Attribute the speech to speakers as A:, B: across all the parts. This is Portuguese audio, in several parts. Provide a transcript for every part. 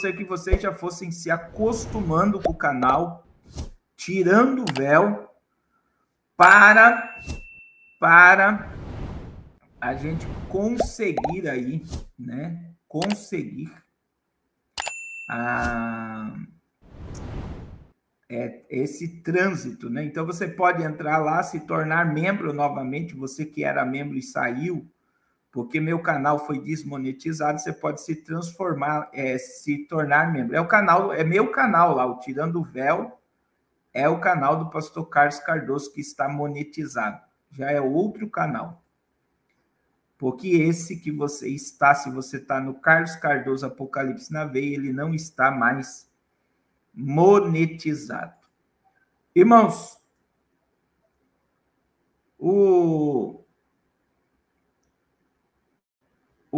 A: gostaria que vocês já fossem se acostumando com o canal, tirando o véu, para a gente conseguir aí, né? Conseguir esse trânsito, né? Então você pode entrar lá, se tornar membro novamente, você que era membro e saiu, porque meu canal foi desmonetizado, você pode se transformar, se tornar membro. É meu canal lá, o Tirando o Véu, é o canal do pastor Carlos Cardoso que está monetizado. Já é outro canal. Porque esse que você está, se você está no Carlos Cardoso Apocalipse na Veia, ele não está mais monetizado. Irmãos, o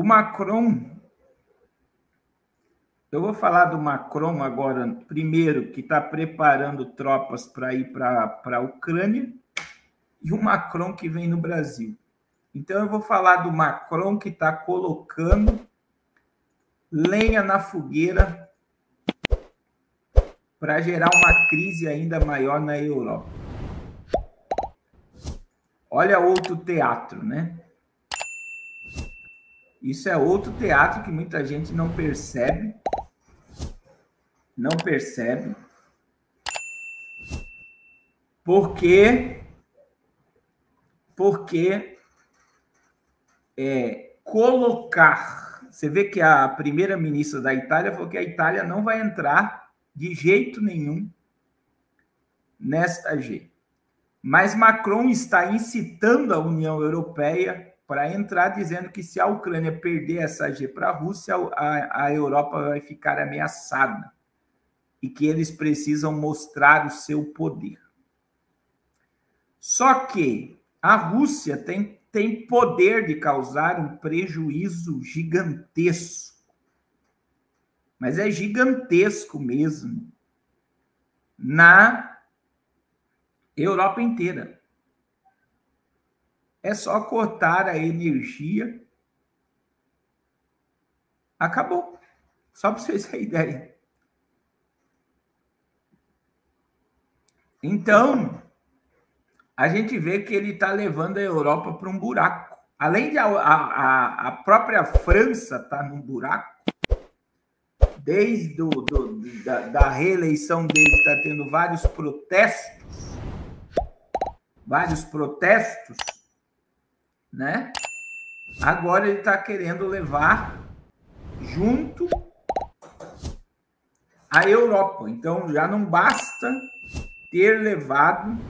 A: Macron, eu vou falar do Macron agora, primeiro, que está preparando tropas para ir para a Ucrânia, e o Macron que vem no Brasil. Então, eu vou falar do Macron que está colocando lenha na fogueira para gerar uma crise ainda maior na Europa. Olha outro teatro, né? Isso é outro teatro que muita gente não percebe. Não percebe. Porque colocar... Você vê que a primeira-ministra da Itália falou que a Itália não vai entrar de jeito nenhum nesta G. Mas Macron está incitando a União Europeia para entrar, dizendo que se a Ucrânia perder essa G para a Rússia, a Europa vai ficar ameaçada e que eles precisam mostrar o seu poder. Só que a Rússia tem poder de causar um prejuízo gigantesco. Mas é gigantesco mesmo na Europa inteira. É só cortar a energia. Acabou. Só para vocês terem ideia. Então, a gente vê que ele está levando a Europa para um buraco. Além de a própria França estar num buraco, desde da reeleição dele está tendo vários protestos, né? Agora ele está querendo levar junto a Europa. Então já não basta ter levado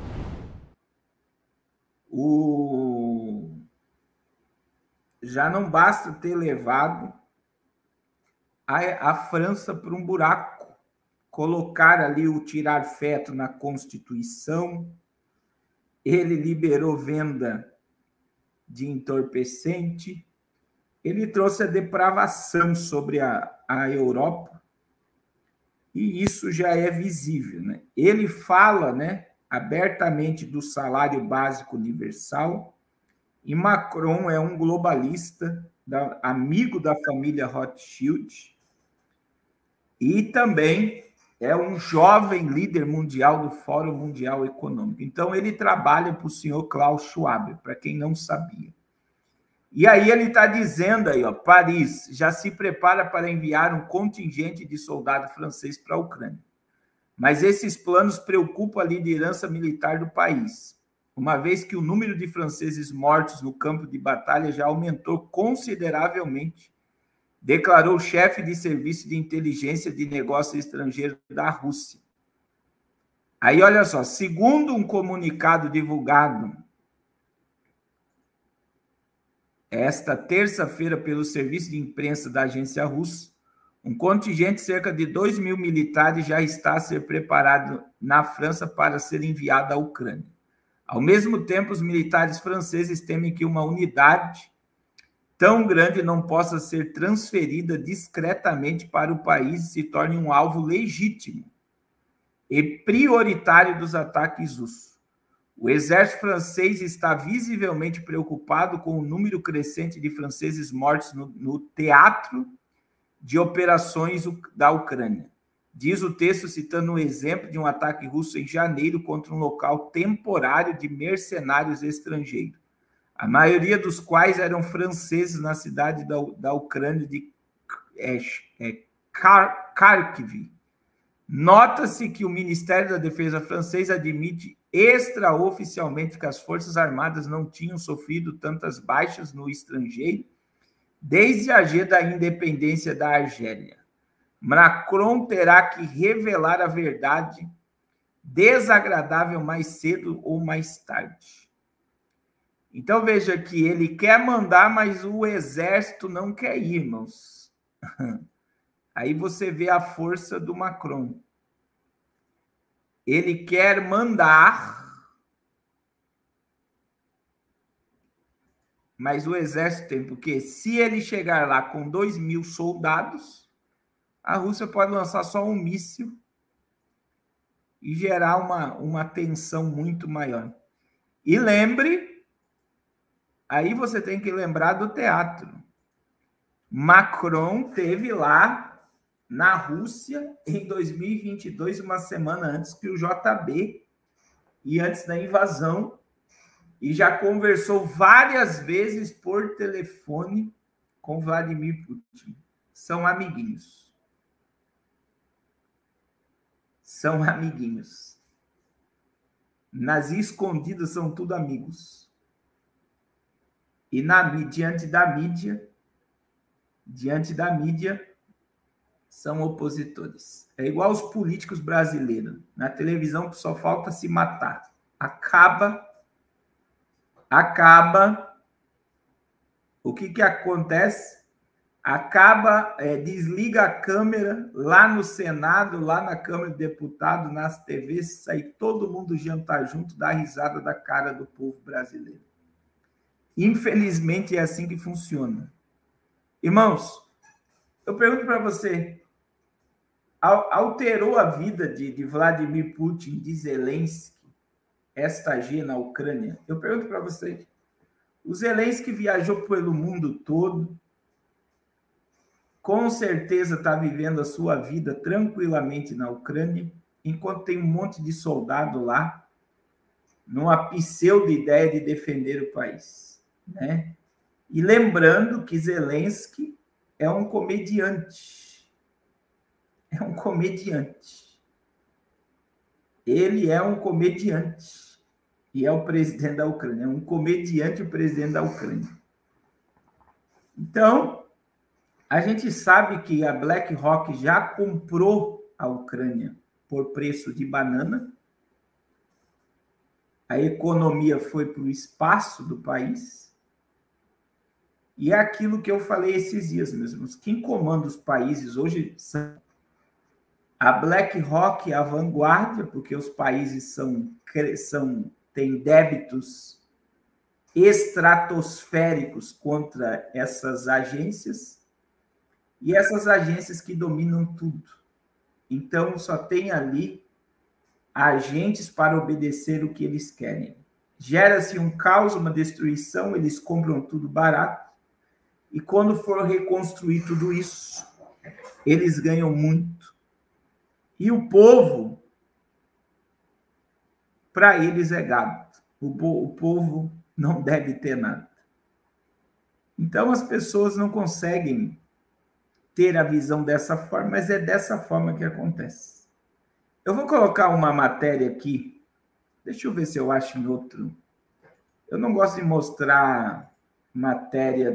A: a França para um buraco, colocar ali o tirar feto na Constituição. Ele liberou venda de entorpecente, ele trouxe a depravação sobre a Europa, e isso já é visível, né? Ele fala, né, abertamente do salário básico universal, e Macron é um globalista, amigo da família Rothschild, e também é um jovem líder mundial do Fórum Mundial Econômico. Então, ele trabalha para o senhor Klaus Schwab, para quem não sabia. E aí ele está dizendo aí, ó, Paris já se prepara para enviar um contingente de soldado francês para a Ucrânia. Mas esses planos preocupam a liderança militar do país, uma vez que o número de franceses mortos no campo de batalha já aumentou consideravelmente, declarou o chefe de serviço de inteligência de negócios estrangeiros da Rússia. Aí, olha só, segundo um comunicado divulgado esta terça-feira pelo serviço de imprensa da agência russa, um contingente de cerca de 2.000 militares já está a ser preparado na França para ser enviado à Ucrânia. Ao mesmo tempo, os militares franceses temem que uma unidade tão grande não possa ser transferida discretamente para o país e se torne um alvo legítimo e prioritário dos ataques russos. O exército francês está visivelmente preocupado com o número crescente de franceses mortos no teatro de operações da Ucrânia. Diz o texto citando um exemplo de um ataque russo em janeiro contra um local temporário de mercenários estrangeiros, a maioria dos quais eram franceses na cidade da Ucrânia de Kharkiv. Nota-se que o Ministério da Defesa francês admite extraoficialmente que as Forças Armadas não tinham sofrido tantas baixas no estrangeiro desde a da independência da Argélia. Macron terá que revelar a verdade desagradável mais cedo ou mais tarde. Então, veja que ele quer mandar, mas o exército não quer ir, irmãos. Aí você vê a força do Macron. Ele quer mandar, mas o exército tem, porque se ele chegar lá com 2.000 soldados, a Rússia pode lançar só um míssil e gerar uma tensão muito maior. E lembre, aí você tem que lembrar do teatro. Macron teve lá na Rússia em 2022, uma semana antes que o JB e antes da invasão, e já conversou várias vezes por telefone com Vladimir Putin. São amiguinhos. São amiguinhos. Nas escondidas são tudo amigos. E diante da mídia, são opositores. É igual os políticos brasileiros. Na televisão só falta se matar. Acaba. O que acontece? Desliga a câmera lá no Senado, lá na Câmara de Deputados, nas TVs, sai todo mundo jantar junto, dá risada da cara do povo brasileiro. Infelizmente é assim que funciona. Irmãos, eu pergunto para você, alterou a vida de Vladimir Putin, de Zelensky, esta G na Ucrânia? Eu pergunto para você, o Zelensky viajou pelo mundo todo, com certeza está vivendo a sua vida tranquilamente na Ucrânia, enquanto tem um monte de soldado lá, numa pseudo-ideia de defender o país, né? E lembrando que Zelensky é um comediante. É um comediante. Ele é um comediante. E é o presidente da Ucrânia. É um comediante, o presidente da Ucrânia. Então, a gente sabe que a BlackRock já comprou a Ucrânia por preço de banana. A economia foi para o espaço do país. E é aquilo que eu falei esses dias mesmo. Quem comanda os países hoje são a BlackRock, a vanguarda, porque os países têm débitos estratosféricos contra essas agências, e essas agências que dominam tudo. Então, só tem ali agentes para obedecer o que eles querem. Gera-se um caos, uma destruição, eles compram tudo barato, e quando for reconstruir tudo isso, eles ganham muito. E o povo, para eles é gado. O povo não deve ter nada. Então, as pessoas não conseguem ter a visão dessa forma, mas é dessa forma que acontece. Eu vou colocar uma matéria aqui. Deixa eu ver se eu acho em outro. Eu não gosto de mostrar matéria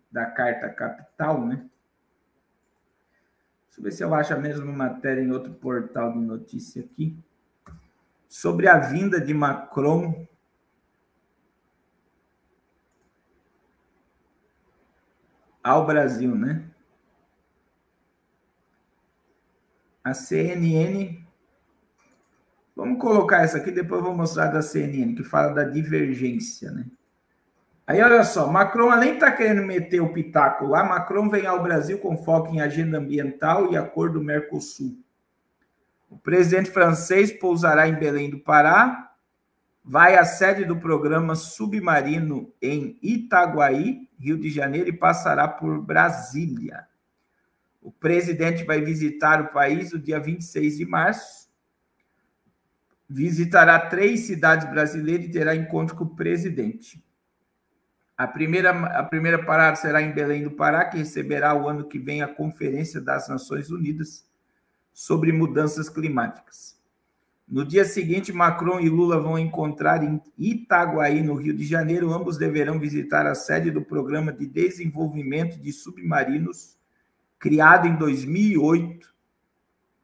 A: da Carta Capital, né? Deixa eu ver se eu acho a mesma matéria em outro portal de notícia aqui. Sobre a vinda de Macron ao Brasil, né? A CNN, vamos colocar essa aqui, depois eu vou mostrar da CNN, que fala da divergência, né? Aí, olha só, Macron, além de estar querendo meter o pitaco lá, Macron vem ao Brasil com foco em agenda ambiental e acordo Mercosul. O presidente francês pousará em Belém do Pará, vai à sede do programa submarino em Itaguaí, Rio de Janeiro, e passará por Brasília. O presidente vai visitar o país no dia 26 de março, visitará 3 cidades brasileiras e terá encontro com o presidente. A primeira parada será em Belém do Pará, que receberá o ano que vem a Conferência das Nações Unidas sobre Mudanças Climáticas. No dia seguinte, Macron e Lula vão encontrar em Itaguaí, no Rio de Janeiro. Ambos deverão visitar a sede do Programa de Desenvolvimento de Submarinos, criado em 2008,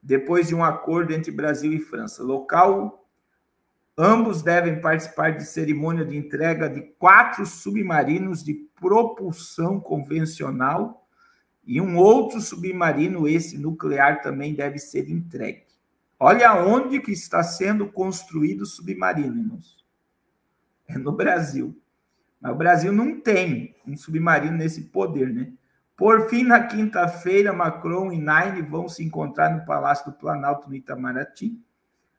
A: depois de um acordo entre Brasil e França. Local, ambos devem participar de cerimônia de entrega de 4 submarinos de propulsão convencional e um outro submarino, esse nuclear, também deve ser entregue. Olha onde que está sendo construído o submarino, irmãos. É no Brasil. Mas o Brasil não tem um submarino nesse poder, né? Por fim, na quinta-feira, Macron e Naine vão se encontrar no Palácio do Planalto, no Itamaraty.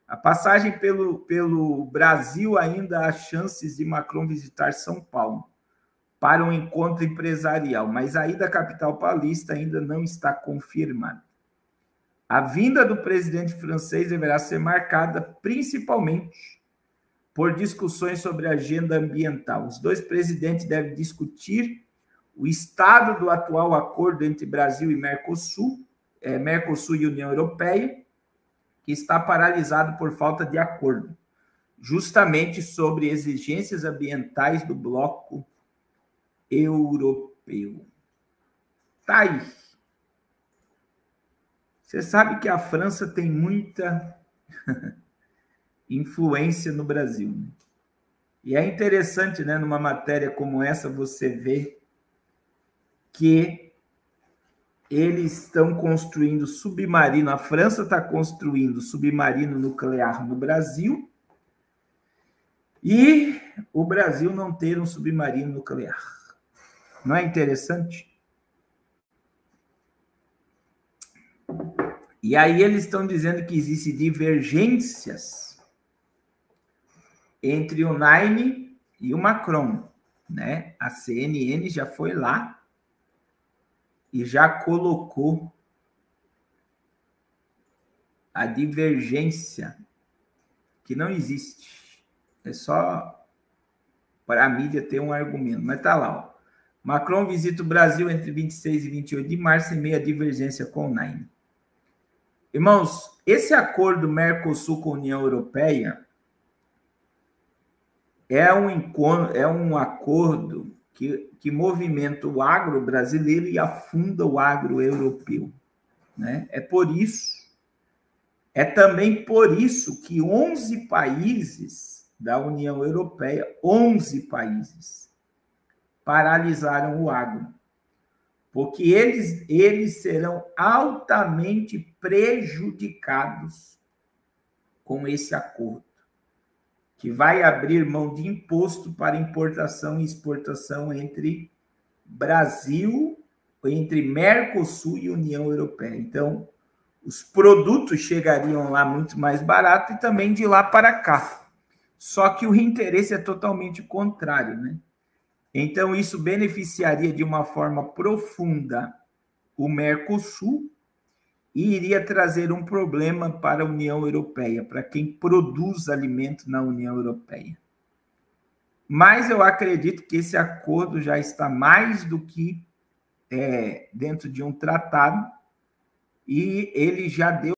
A: A passagem pelo Brasil ainda há chances de Macron visitar São Paulo para um encontro empresarial, mas a ida à capital paulista ainda não está confirmada. A vinda do presidente francês deverá ser marcada principalmente por discussões sobre a agenda ambiental. Os 2 presidentes devem discutir o estado do atual acordo entre Brasil e Mercosul, Mercosul e União Europeia, que está paralisado por falta de acordo, justamente sobre exigências ambientais do bloco europeu. Tá aí. Você sabe que a França tem muita influência no Brasil, né? E é interessante, né, numa matéria como essa, você vê que eles estão construindo submarino, a França está construindo submarino nuclear no Brasil e o Brasil não ter um submarino nuclear. Não é interessante? E aí eles estão dizendo que existem divergências entre o Naine e o Macron, né? A CNN já foi lá e já colocou a divergência, que não existe. É só para a mídia ter um argumento. Mas está lá, ó. Macron visita o Brasil entre 26 e 28 de março em meio à divergência com o Naine. Irmãos, esse acordo Mercosul com a União Europeia é um acordo que movimenta o agro brasileiro e afunda o agro europeu, né? É também por isso que 11 países da União Europeia, 11 países, paralisaram o agro, porque eles serão altamente prejudicados com esse acordo, que vai abrir mão de imposto para importação e exportação entre Brasil, entre Mercosul e União Europeia. Então, os produtos chegariam lá muito mais barato e também de lá para cá. Só que o interesse é totalmente contrário, né? Então, isso beneficiaria de uma forma profunda o Mercosul e iria trazer um problema para a União Europeia, para quem produz alimento na União Europeia. Mas eu acredito que esse acordo já está mais do que dentro de um tratado e ele já deu